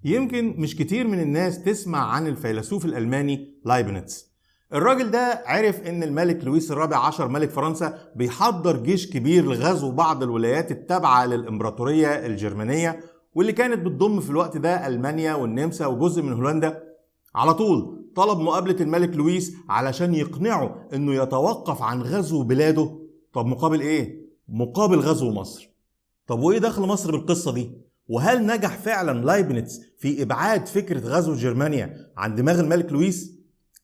يمكن مش كتير من الناس تسمع عن الفيلسوف الألماني لايبنيتس. الراجل ده عرف ان الملك لويس الرابع عشر ملك فرنسا بيحضر جيش كبير لغزو بعض الولايات التابعة للإمبراطورية الجرمانية، واللي كانت بتضم في الوقت ده ألمانيا والنمسا وجزء من هولندا. على طول طلب مقابلة الملك لويس علشان يقنعه انه يتوقف عن غزو بلاده. طب مقابل ايه؟ مقابل غزو مصر. طب وايه دخل مصر بالقصة دي؟ وهل نجح فعلا لايبنيتس في ابعاد فكرة غزو جرمانيا عن دماغ الملك لويس؟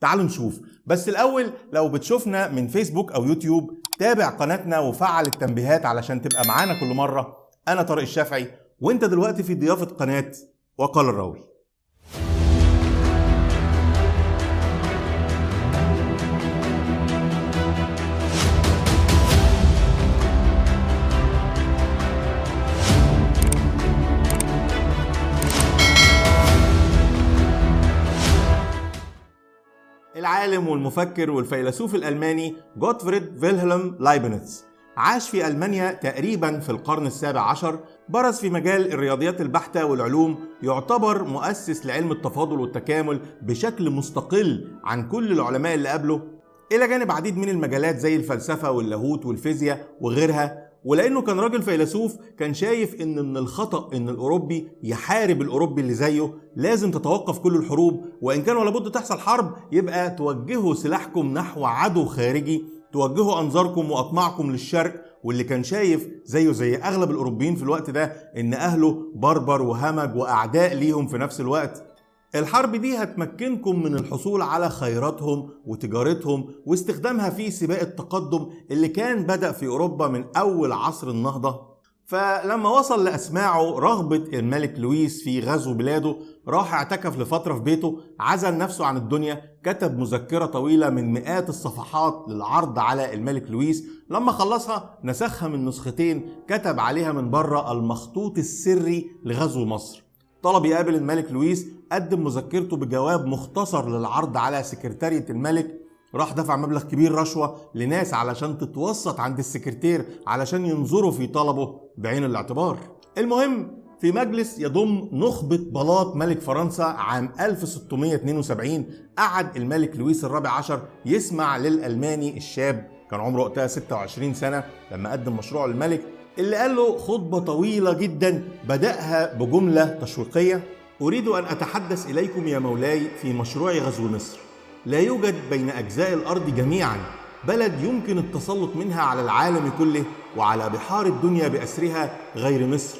تعالوا نشوف. بس الاول لو بتشوفنا من فيسبوك او يوتيوب تابع قناتنا وفعل التنبيهات علشان تبقى معانا كل مرة. انا طارق الشافعي وانت دلوقتي في ضيافة قناة وقال الراوي. العالم والمفكر والفيلسوف الألماني جوتفريد فيلهلم لايبنيتس عاش في ألمانيا تقريبا في القرن السابع عشر. برز في مجال الرياضيات البحتة والعلوم، يعتبر مؤسس لعلم التفاضل والتكامل بشكل مستقل عن كل العلماء اللي قبله، إلى جانب عديد من المجالات زي الفلسفة واللاهوت والفيزياء وغيرها. ولأنه كان راجل فيلسوف كان شايف إن من الخطأ إن الأوروبي يحارب الأوروبي اللي زيه. لازم تتوقف كل الحروب، وإن كان ولا بد تحصل حرب يبقى توجهوا سلاحكم نحو عدو خارجي، توجهوا أنظاركم وأطماعكم للشرق. واللي كان شايف زيه زي أغلب الأوروبيين في الوقت ده إن أهله بربر وهمج وأعداء ليهم في نفس الوقت. الحرب دي هتمكنكم من الحصول على خيراتهم وتجارتهم واستخدامها في سباق التقدم اللي كان بدأ في أوروبا من أول عصر النهضة. فلما وصل لأسماعه رغبة الملك لويس في غزو بلاده، راح اعتكف لفترة في بيته، عزل نفسه عن الدنيا، كتب مذكرة طويلة من مئات الصفحات للعرض على الملك لويس. لما خلصها نسخها من نسختين، كتب عليها من بره المخطوط السري لغزو مصر. طلب يقابل الملك لويس، قدم مذكرته بجواب مختصر للعرض على سكرتارية الملك. راح دفع مبلغ كبير رشوة لناس علشان تتوسط عند السكرتير علشان ينظروا في طلبه بعين الاعتبار. المهم، في مجلس يضم نخبة بلاط ملك فرنسا عام 1672 قعد الملك لويس الرابع عشر يسمع للألماني الشاب، كان عمره وقتها 26 سنة لما قدم مشروع الملك، اللي قال له خطبة طويلة جدا بدأها بجملة تشويقية: أريد أن أتحدث إليكم يا مولاي في مشروع غزو مصر. لا يوجد بين أجزاء الأرض جميعا بلد يمكن التسلط منها على العالم كله وعلى بحار الدنيا بأسرها غير مصر.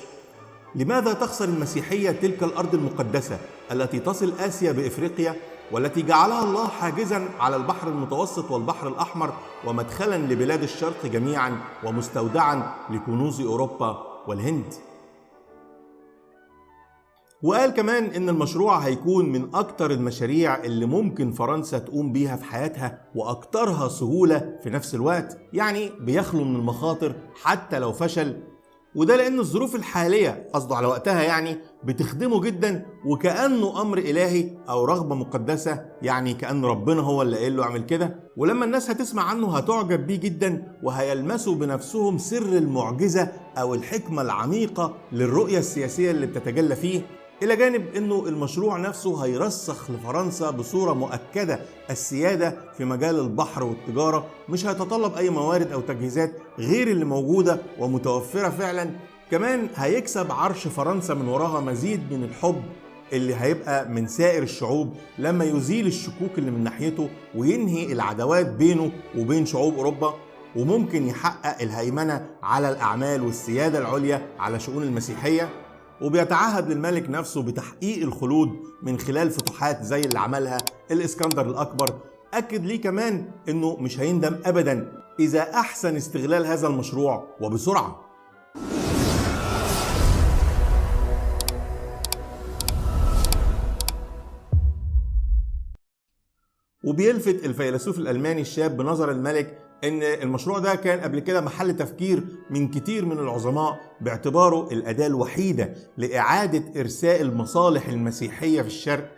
لماذا تخسر المسيحية تلك الأرض المقدسة التي تصل آسيا بإفريقيا، والتي جعلها الله حاجزا على البحر المتوسط والبحر الأحمر ومدخلا لبلاد الشرق جميعا ومستودعا لكنوز أوروبا والهند؟ وقال كمان إن المشروع هيكون من أكتر المشاريع اللي ممكن فرنسا تقوم بيها في حياتها وأكترها سهولة في نفس الوقت، يعني بيخلو من المخاطر حتى لو فشل. وده لأن الظروف الحالية، قصده على وقتها يعني، بتخدمه جدا وكأنه أمر إلهي أو رغبة مقدسة، يعني كأن ربنا هو اللي قال له اعمل كده. ولما الناس هتسمع عنه هتعجب بيه جدا وهيلمسوا بنفسهم سر المعجزة أو الحكمة العميقة للرؤية السياسية اللي بتتجلى فيه. إلى جانب أنه المشروع نفسه هيرسخ لفرنسا بصورة مؤكدة السيادة في مجال البحر والتجارة، مش هيتطلب أي موارد أو تجهيزات غير اللي موجودة ومتوفرة فعلا. كمان هيكسب عرش فرنسا من وراها مزيد من الحب اللي هيبقى من سائر الشعوب لما يزيل الشكوك اللي من ناحيته وينهي العداوات بينه وبين شعوب أوروبا، وممكن يحقق الهيمنة على الأعمال والسيادة العليا على شؤون المسيحية. وبيتعهد للملك نفسه بتحقيق الخلود من خلال فتوحات زي اللي عملها الإسكندر الأكبر. أكد ليه كمان إنه مش هيندم أبدا إذا أحسن استغلال هذا المشروع وبسرعة. وبيلفت الفيلسوف الألماني الشاب بنظر الملك إن المشروع ده كان قبل كده محل تفكير من كتير من العظماء، باعتباره الأداة الوحيدة لإعادة إرساء المصالح المسيحية في الشرق.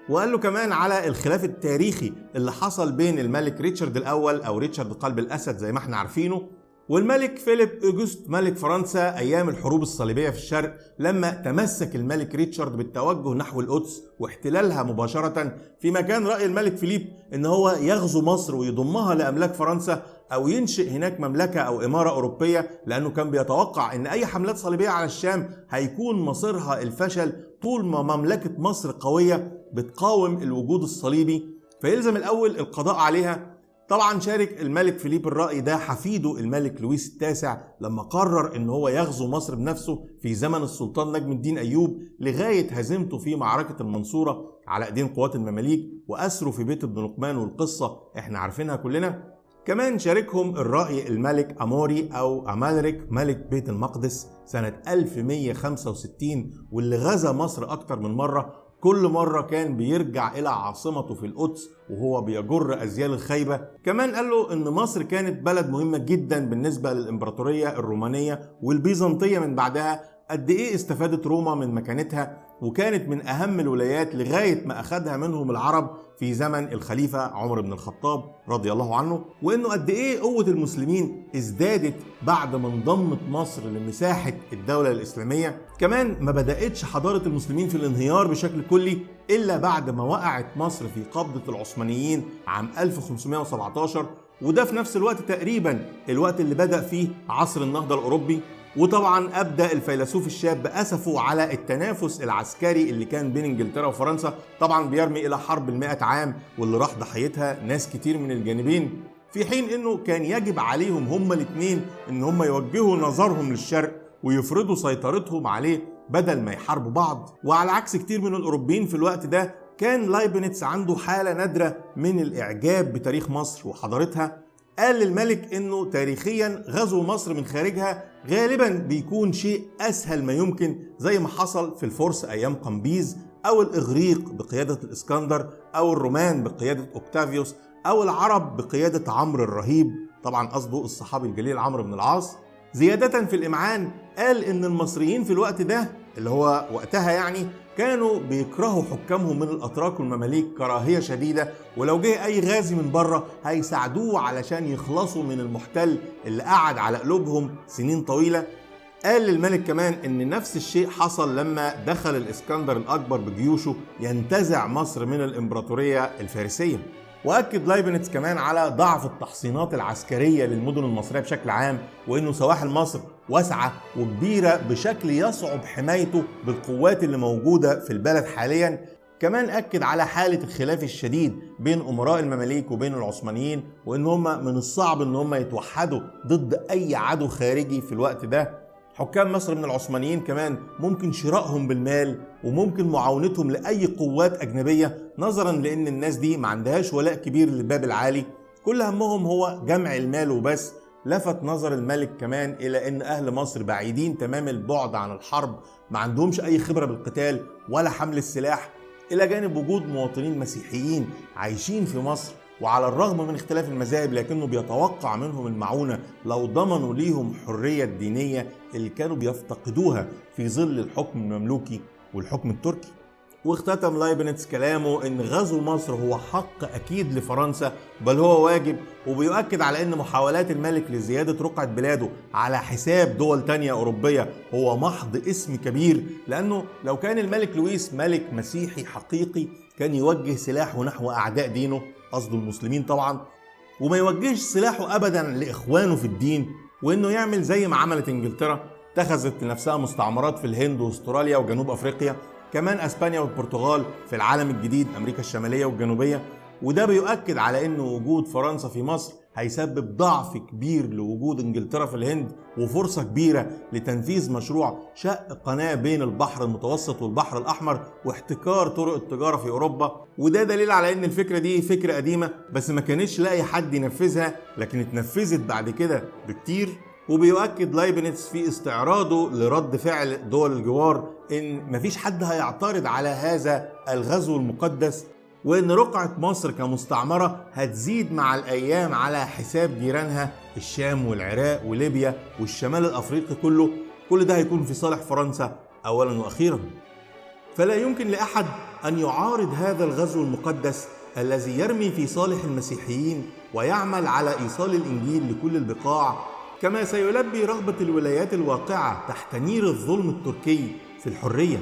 وقال له كمان على الخلاف التاريخي اللي حصل بين الملك ريتشارد الأول أو ريتشارد قلب الأسد زي ما احنا عارفينه والملك فيليب أوغست ملك فرنسا أيام الحروب الصليبية في الشرق لما تمسك الملك ريتشارد بالتوجه نحو القدس واحتلالها مباشرة، فيما كان رأي الملك فيليب إن هو يغزو مصر ويضمها لأملاك فرنسا أو ينشئ هناك مملكة أو إمارة أوروبية، لأنه كان بيتوقع إن أي حملات صليبية على الشام هيكون مصيرها الفشل طول ما مملكة مصر قوية بتقاوم الوجود الصليبي، فيلزم الأول القضاء عليها. طبعا شارك الملك فيليب الرأي ده حفيده الملك لويس التاسع لما قرر ان هو يغزو مصر بنفسه في زمن السلطان نجم الدين ايوب، لغاية هزيمته في معركة المنصورة على ايدين قوات المماليك واسره في بيت ابن لقمان، والقصة احنا عارفينها كلنا. كمان شاركهم الرأي الملك أموري أو أمالريك ملك بيت المقدس سنة 1165، واللي غزا مصر أكتر من مرة، كل مرة كان بيرجع إلى عاصمته في القدس وهو بيجر أزيال الخيبة. كمان قال له إن مصر كانت بلد مهمة جدا بالنسبة للإمبراطورية الرومانية والبيزنطية من بعدها، قد إيه استفادت روما من مكانتها وكانت من أهم الولايات لغاية ما أخذها منهم العرب في زمن الخليفة عمر بن الخطاب رضي الله عنه، وإنه قد إيه قوة المسلمين ازدادت بعد ما انضمت مصر لمساحة الدولة الإسلامية. كمان ما بدأتش حضارة المسلمين في الانهيار بشكل كلي إلا بعد ما وقعت مصر في قبضة العثمانيين عام 1517، وده في نفس الوقت تقريبا الوقت اللي بدأ فيه عصر النهضة الأوروبي. وطبعا أبدأ الفيلسوف الشاب أسفه على التنافس العسكري اللي كان بين إنجلترا وفرنسا، طبعا بيرمي إلى حرب 100 عام واللي راح ضحيتها ناس كتير من الجانبين، في حين إنه كان يجب عليهم هما الاتنين إن هما يوجهوا نظرهم للشرق ويفرضوا سيطرتهم عليه بدل ما يحاربوا بعض. وعلى عكس كتير من الأوروبيين في الوقت ده، كان لايبنتس عنده حالة نادرة من الإعجاب بتاريخ مصر وحضارتها. قال للملك انه تاريخيا غزو مصر من خارجها غالبا بيكون شيء اسهل ما يمكن، زي ما حصل في الفرس ايام قمبيز، او الاغريق بقيادة الاسكندر، او الرومان بقيادة اوكتافيوس، او العرب بقيادة عمرو الرهيب، طبعا قصده الصحابي الجليل عمرو بن العاص. زيادة في الامعان قال ان المصريين في الوقت ده اللي هو وقتها يعني كانوا بيكرهوا حكامهم من الاتراك والمماليك كراهيه شديده، ولو جه اي غازي من بره هيساعدوه علشان يخلصوا من المحتل اللي قعد على قلوبهم سنين طويله. قال للملك كمان ان نفس الشيء حصل لما دخل الاسكندر الاكبر بجيوشه ينتزع مصر من الامبراطوريه الفارسيه. واكد لايبنتس كمان على ضعف التحصينات العسكريه للمدن المصريه بشكل عام، وانه سواحل مصر واسعه وكبيره بشكل يصعب حمايته بالقوات اللي موجوده في البلد حاليا. كمان اكد على حاله الخلاف الشديد بين امراء المماليك وبين العثمانيين، وان هم من الصعب ان هم يتوحدوا ضد اي عدو خارجي في الوقت ده. حكام مصر من العثمانيين كمان ممكن شرائهم بالمال وممكن معاونتهم لأي قوات أجنبية، نظرا لأن الناس دي ما عندهاش ولاء كبير للباب العالي، كل همهم هو جمع المال وبس. لفت نظر الملك كمان إلى أن أهل مصر بعيدين تمام البعد عن الحرب، ما عندهمش أي خبرة بالقتال ولا حمل السلاح، إلى جانب وجود مواطنين مسيحيين عايشين في مصر، وعلى الرغم من اختلاف المذاهب لكنه بيتوقع منهم المعونة لو ضمنوا ليهم حرية الدينية اللي كانوا بيفتقدوها في ظل الحكم المملوكي والحكم التركي. واختتم لايبنتس كلامه ان غزو مصر هو حق اكيد لفرنسا، بل هو واجب، وبيؤكد على ان محاولات الملك لزيادة رقعة بلاده على حساب دول تانية اوروبية هو محض اسم كبير، لانه لو كان الملك لويس ملك مسيحي حقيقي كان يوجه سلاحه نحو اعداء دينه، قصده المسلمين طبعا، وما يوجهش سلاحه ابدا لاخوانه في الدين، وانه يعمل زي ما عملت انجلترا، اتخذت لنفسها مستعمرات في الهند واستراليا وجنوب افريقيا، كمان اسبانيا والبرتغال في العالم الجديد امريكا الشماليه والجنوبيه. وده بيؤكد على ان وجود فرنسا في مصر هيسبب ضعف كبير لوجود انجلترا في الهند، وفرصة كبيرة لتنفيذ مشروع شق قناة بين البحر المتوسط والبحر الأحمر واحتكار طرق التجارة في أوروبا. وده دليل على ان الفكرة دي فكرة قديمة بس ما كانش لاقي حد ينفذها، لكن اتنفذت بعد كده بكتير. وبيؤكد لايبنتس في استعراضه لرد فعل دول الجوار ان مفيش حد هيعترض على هذا الغزو المقدس، وإن رقعة مصر كمستعمرة هتزيد مع الأيام على حساب جيرانها الشام والعراق وليبيا والشمال الأفريقي كله. كل ده هيكون في صالح فرنسا أولا وأخيرا. فلا يمكن لأحد أن يعارض هذا الغزو المقدس الذي يرمي في صالح المسيحيين ويعمل على إيصال الإنجيل لكل البقاع. كما سيلبي رغبة الولايات الواقعة تحت نير الظلم التركي في الحرية.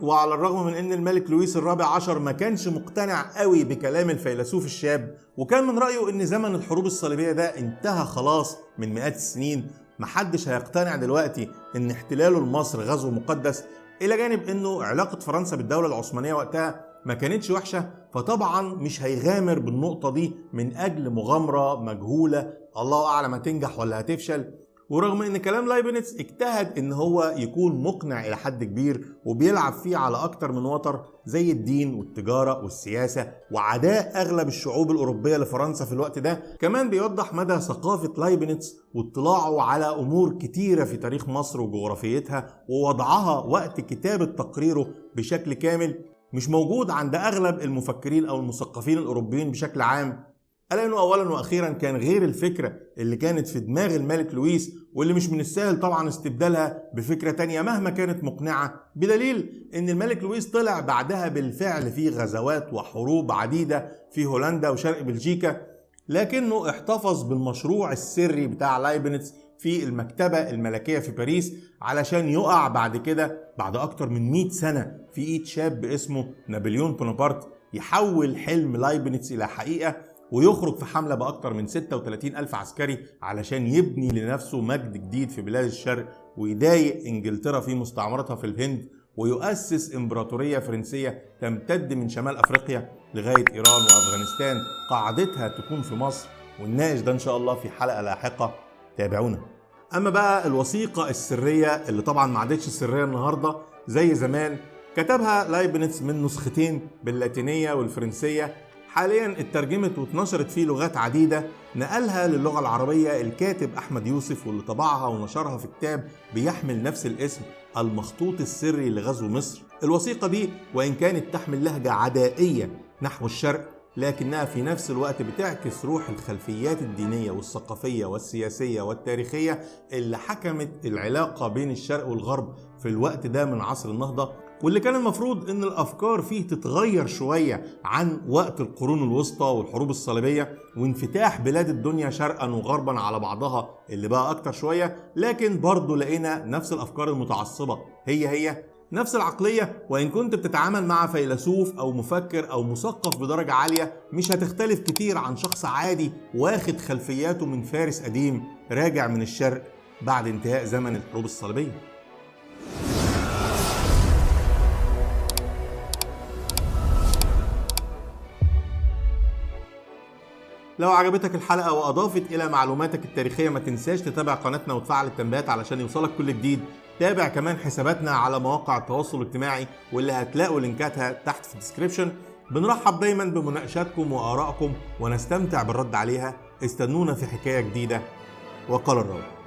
وعلى الرغم من ان الملك لويس الرابع عشر ما كانش مقتنع قوي بكلام الفيلسوف الشاب، وكان من رأيه ان زمن الحروب الصليبية ده انتهى خلاص من مئات السنين، محدش هيقتنع دلوقتي ان احتلاله لمصر غزو مقدس، الى جانب انه علاقة فرنسا بالدولة العثمانية وقتها ما كانتش وحشة، فطبعا مش هيغامر بالنقطة دي من اجل مغامرة مجهولة الله اعلم هتنجح ولا هتفشل. ورغم ان كلام لايبنتس اجتهد ان هو يكون مقنع الى حد كبير وبيلعب فيه على اكتر من وتر زي الدين والتجارة والسياسة وعداء اغلب الشعوب الاوروبية لفرنسا في الوقت ده، كمان بيوضح مدى ثقافة لايبنتس واطلاعه على امور كتيرة في تاريخ مصر وجغرافيتها ووضعها وقت كتابة تقريره بشكل كامل مش موجود عند اغلب المفكرين او المثقفين الاوروبيين بشكل عام. ألا أنه أولا وأخيرا كان غير الفكرة اللي كانت في دماغ الملك لويس، واللي مش من السهل طبعا استبدالها بفكرة تانية مهما كانت مقنعة، بدليل أن الملك لويس طلع بعدها بالفعل في غزوات وحروب عديدة في هولندا وشرق بلجيكا، لكنه احتفظ بالمشروع السري بتاع لايبنتس في المكتبة الملكية في باريس علشان يقع بعد كده بعد أكتر من 100 سنة في إيد شاب اسمه نابليون بونابرت يحول حلم لايبنتس إلى حقيقة، ويخرج في حملة بأكتر من 36 ألف عسكري علشان يبني لنفسه مجد جديد في بلاد الشرق ويضايق إنجلترا في مستعمرتها في الهند، ويؤسس إمبراطورية فرنسية تمتد من شمال أفريقيا لغاية إيران وأفغانستان قاعدتها تكون في مصر، ونناقش ده إن شاء الله في حلقة لاحقة، تابعونا. أما بقى الوثيقة السرية اللي طبعا ما عادتش سرية النهاردة زي زمان، كتبها لايبنتس من نسختين باللاتينية والفرنسية، حاليا اترجمت واتنشرت في لغات عديدة، نقلها للغة العربية الكاتب أحمد يوسف واللي طبعها ونشرها في كتاب بيحمل نفس الاسم المخطوط السري لغزو مصر. الوثيقة دي وإن كانت تحمل لهجة عدائية نحو الشرق، لكنها في نفس الوقت بتعكس روح الخلفيات الدينية والثقافية والسياسية والتاريخية اللي حكمت العلاقة بين الشرق والغرب في الوقت ده من عصر النهضة، واللي كان المفروض ان الافكار فيه تتغير شوية عن وقت القرون الوسطى والحروب الصليبية وانفتاح بلاد الدنيا شرقا وغربا على بعضها اللي بقى اكتر شوية، لكن برضو لقينا نفس الافكار المتعصبة هي نفس العقلية. وإن كنت بتتعامل مع فيلسوف أو مفكر أو مثقف بدرجة عالية مش هتختلف كتير عن شخص عادي واخد خلفياته من فارس قديم راجع من الشرق بعد انتهاء زمن الحروب الصليبية. لو عجبتك الحلقة وأضافت إلى معلوماتك التاريخية ما تنساش تتابع قناتنا وتفعل التنبيهات علشان يوصلك كل جديد. تابع كمان حساباتنا على مواقع التواصل الاجتماعي واللي هتلاقوا لينكاتها تحت في الديسكريبشن. بنرحب دايما بمناقشاتكم وآرائكم ونستمتع بالرد عليها. استنونا في حكاية جديدة، وقال الرب.